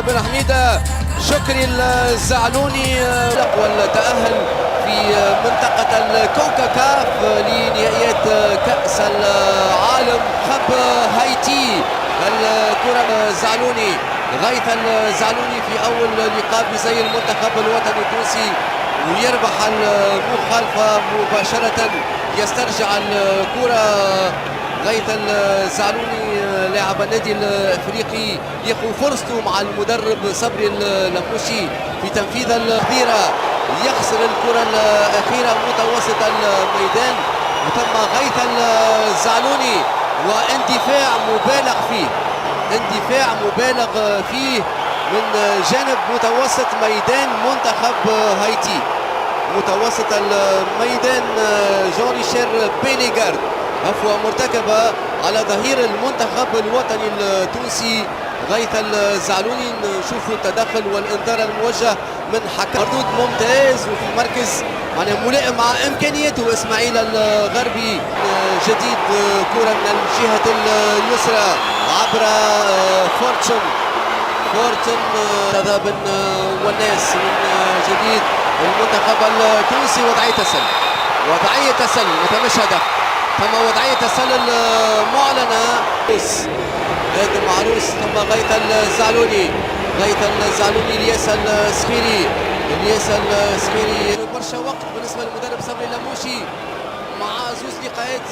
بن حميدة شكري الزعلوني والتأهل في منطقة الكوكاكاف لنهائيات كأس العالم خب هايتي. الكرة الزعلوني غيث الزعلوني في أول لقاء بزي المنتخب الوطني التونسي ويربح المخالفة مباشرة. يسترجع الكرة غيث الزعلوني لاعب النادي الافريقي ياخذ فرصته مع المدرب صبري اللموشي في تنفيذ الخطيرة. يخسر الكرة الأخيرة متوسط الميدان وتم غيث الزعلوني واندفاع مبالغ فيه، اندفاع مبالغ فيه من جانب متوسط ميدان منتخب هايتي. متوسط الميدان جون ريشير بيليغارد عفوا مرتكبة على ظهير المنتخب الوطني التونسي غيث الزعلوني. نشوف التدخل والانذار الموجه من حكم مردود ممتاز وفي مركز يعني ملائم مع امكانياته. اسماعيل الغربي جديد كرة من الجهة اليسرى عبر فورتون تذهب والناس من جديد المنتخب التونسي. وضعية تسلل، وضعية تسلل مش هدف، ثم وضعية تسلل معلنة ادم معروس. ثم غيث الزعلوني، غيث الزعلوني الياس السخيري، الياس السخيري. برشا وقت بالنسبة للمدرب صبري اللموشي مع زوج لقاءات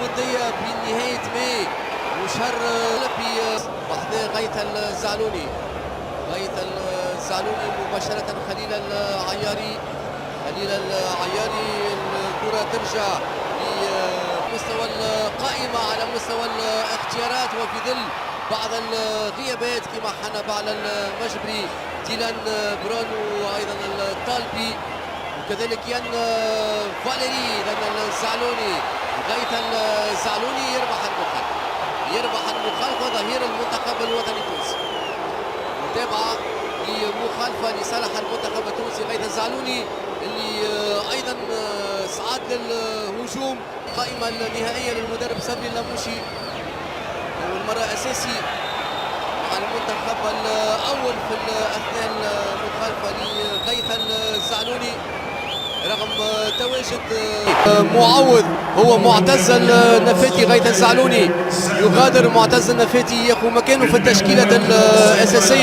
ودية بنهاية ماي وشهر وحده غيث الزعلوني. غيث الزعلوني مباشرة خليل العياري، خليل العياري. الكرة ترجع مستوى القائمة على مستوى الاختيارات وفي ظل بعض الغيابات كما حنب على المجبري ديلان برون وايضا الطالبي وكذلك يان فاليري. لان الزعلوني غيث الزعلوني يربح المخالفة، يربح المخالفة ظهير المنتخب الوطني التونسي. متابعة لمخالفة لصالح المنتخب التونسي غيث الزعلوني اللي ايضا صعد للهجوم. القائمة النهائية للمدرب صبري اللموشي أول مرة أساسي مع المنتخب الأول في أثناء المخالفة لغيث الزعلوني رغم تواجد معوض هو معتز النفاتي. غيث الزعلوني يغادر معتز النفاتي ياخذ مكانه في التشكيلة الأساسية.